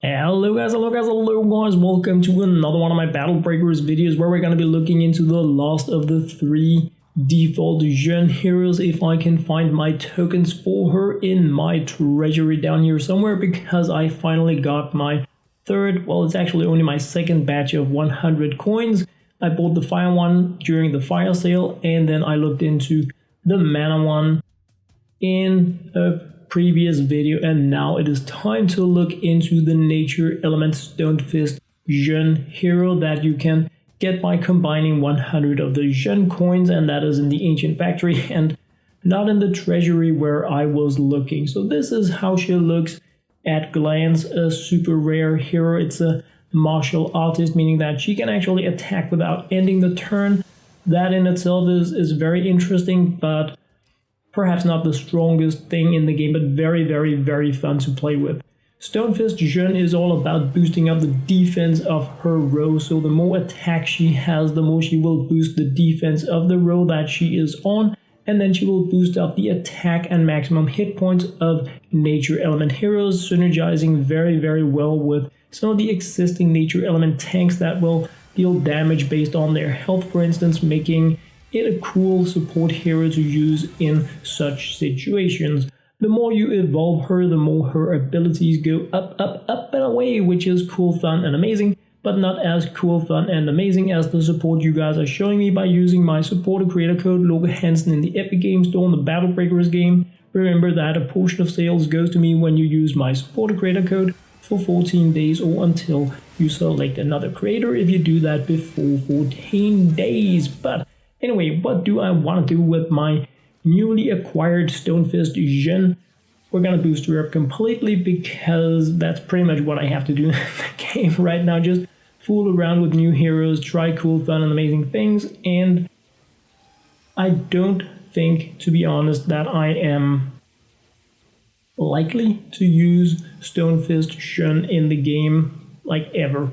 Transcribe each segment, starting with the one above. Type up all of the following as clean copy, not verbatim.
Hello guys, welcome to another one of my Battle Breakers videos where we're going to be looking into the last of the 3 default Jieun heroes. If I can find my tokens for her in my treasury down here somewhere, because I finally got my third, well, it's actually only my second batch of 100 coins. I bought the fire one during the fire sale, and then I looked into the mana one in a previous video, and now it is time to look into the nature element Stonefist Jieun hero that you can get by combining 100 of the Jieun coins, and that is in the ancient factory and not in the treasury where I was looking. So this is how she looks at glance. A super rare hero. It's a martial artist, meaning that she can actually attack without ending the turn. That in itself is very interesting, but perhaps not the strongest thing in the game, but very fun to play with. Stonefist Jieun is all about boosting up the defense of her row, so the more attack she has, the more she will boost the defense of the row that she is on, and then she will boost up the attack and maximum hit points of nature element heroes, synergizing very well with some of the existing nature element tanks that will deal damage based on their health, for instance, making it a cool support hero to use in such situations. The more you evolve her, the more her abilities go up and away, which is cool, fun, and amazing, but not as cool, fun, and amazing as the support you guys are showing me by using my supporter creator code Logan Hansen in the Epic Game Store in the Battle Breakers game. Remember that a portion of sales goes to me when you use my supporter creator code for 14 days or until you select another creator if you do that before 14 days. But anyway, what do I want to do with my newly acquired Stonefist Jieun? We're gonna boost her up completely because that's pretty much what I have to do in the game right now. Just fool around with new heroes, try cool, fun, and amazing things. And I don't think, to be honest, that I am likely to use Stonefist Jieun in the game, like, ever.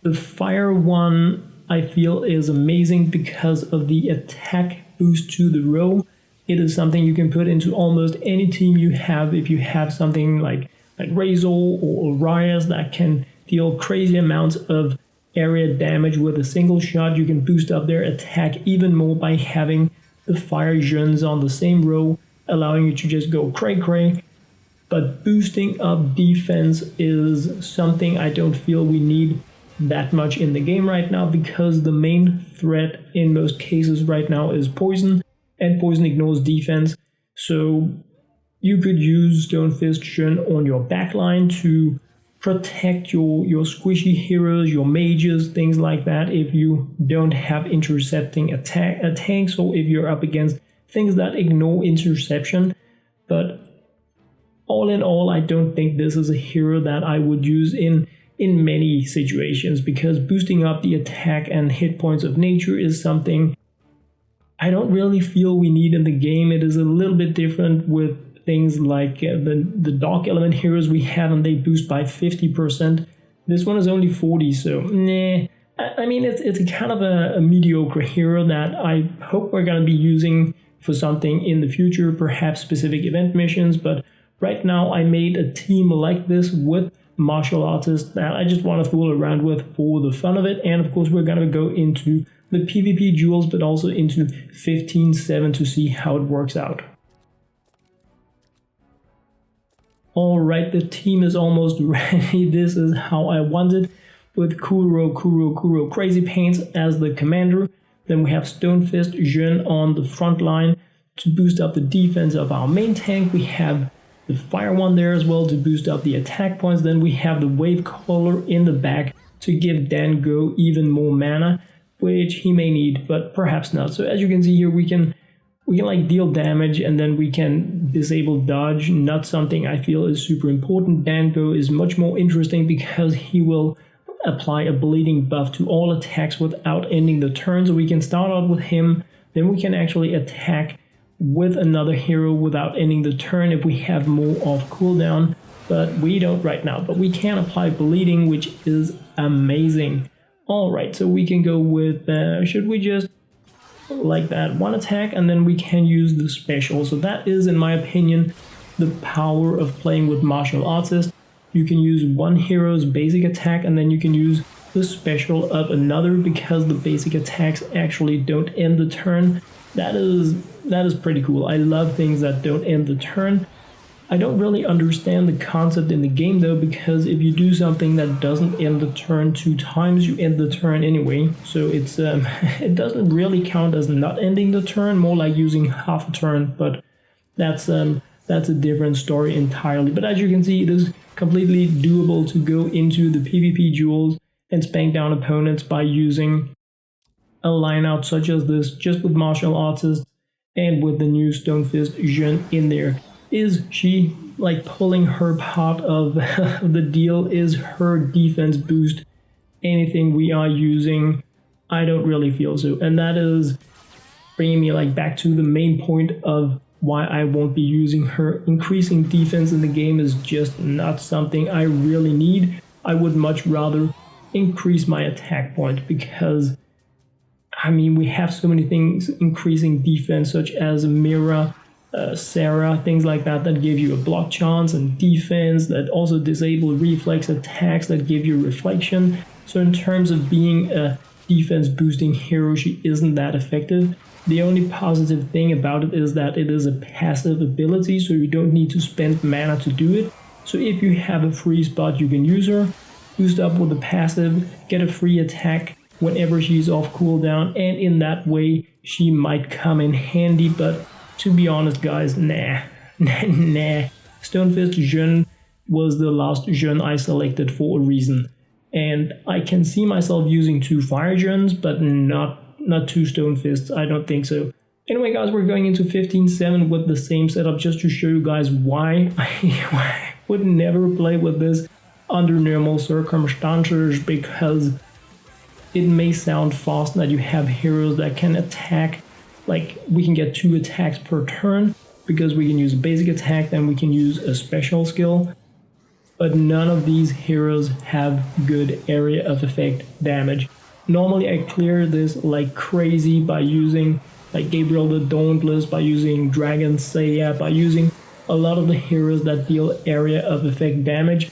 The fire one I feel is amazing because of the attack boost to the row. It is something you can put into almost any team you have. If you have something like Razor or Arias that can deal crazy amounts of area damage with a single shot, you can boost up their attack even more by having the fire Jieun's on the same row, allowing you to just go cray. But boosting up defense is something I don't feel we need that much in the game right now, because the main threat in most cases right now is poison, and poison ignores defense. So you could use Stonefist Jieun on your backline to protect your squishy heroes, your mages, things like that, if you don't have intercepting tanks, or if you're up against things that ignore interception. But all in all, I don't think this is a hero that I would use in many situations, because boosting up the attack and hit points of nature is something I don't really feel we need in the game. It is a little bit different with things like the dark element heroes we have, and they boost by 50%. This one is only 40, so nah. I mean, it's a kind of a mediocre hero that I hope we're going to be using for something in the future, perhaps specific event missions, but right now I made a team like this with martial artists that I just want to fool around with for the fun of it. And of course we're going to go into the PvP duels, but also into 15-7 to see how it works out. Alright, the team is almost ready. This is how I want it, with Kuro Crazy Paints as the commander. Then we have Stonefist Jieun on the front line to boost up the defense of our main tank. We have the fire one there as well to boost up the attack points. Then we have the wave caller in the back to give Dango even more mana, which he may need, but perhaps not. So as you can see here, we can like deal damage, and then we can disable dodge. Not something I feel is super important. Dango is much more interesting because he will apply a bleeding buff to all attacks without ending the turn. So we can start out with him, then we can actually attack with another hero without ending the turn if we have more off cooldown, but we don't right now. But we can apply bleeding, which is amazing. Alright, so we can go with, should we just like that, one attack, and then we can use the special. So that is, in my opinion, the power of playing with martial artists. you can use one hero's basic attack and then you can use the special of another, because the basic attacks actually don't end the turn. That is pretty cool. I love things that don't end the turn. I don't really understand the concept in the game though, because if you do something that doesn't end the turn 2 times, you end the turn anyway. So it's it doesn't really count as not ending the turn, more like using half a turn, but that's a different story entirely. But as you can see, it is completely doable to go into the PvP duels and spank down opponents by using a lineout such as this, just with martial artists and with the new Stonefist Jieun in there. Is she like pulling her part of the deal? Is her defense boost anything we are using? I don't really feel so. And that is bringing me like back to the main point of why I won't be using her. Increasing defense in the game is just not something I really need. I would much rather increase my attack point, because I mean, we have so many things increasing defense, such as Mira, Sarah, things like that give you a block chance, and defense that also disable reflex attacks that give you reflection. So in terms of being a defense boosting hero, she isn't that effective. The only positive thing about it is that it is a passive ability, so you don't need to spend mana to do it. So if you have a free spot, you can use her, boost up with a passive, get a free attack whenever she's off cooldown, and in that way she might come in handy. But to be honest guys, nah. Stonefist Jieun was the last Jieun I selected for a reason, and I can see myself using 2 Fire Jieun's, but not 2 Stonefists. I don't think so. Anyway guys, we're going into 15-7 with the same setup, just to show you guys why I would never play with this under normal circumstances, because it may sound fast that you have heroes that can attack, like we can get 2 attacks per turn, because we can use a basic attack, then we can use a special skill, but none of these heroes have good area of effect damage. Normally I clear this like crazy by using like Gabriel the Dauntless, by using Dragon Seiya, by using a lot of the heroes that deal area of effect damage.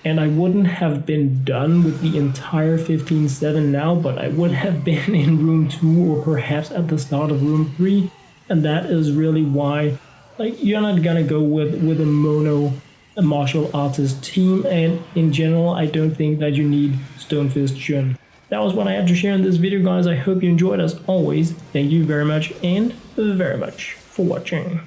And I wouldn't have been done with the entire 15-7 now, but I would have been in room 2 or perhaps at the start of room 3. And that is really why, like, you're not gonna go with a martial artist team. And in general, I don't think that you need Stonefist Jieun. That was what I had to share in this video, guys. I hope you enjoyed. As always, thank you very much for watching.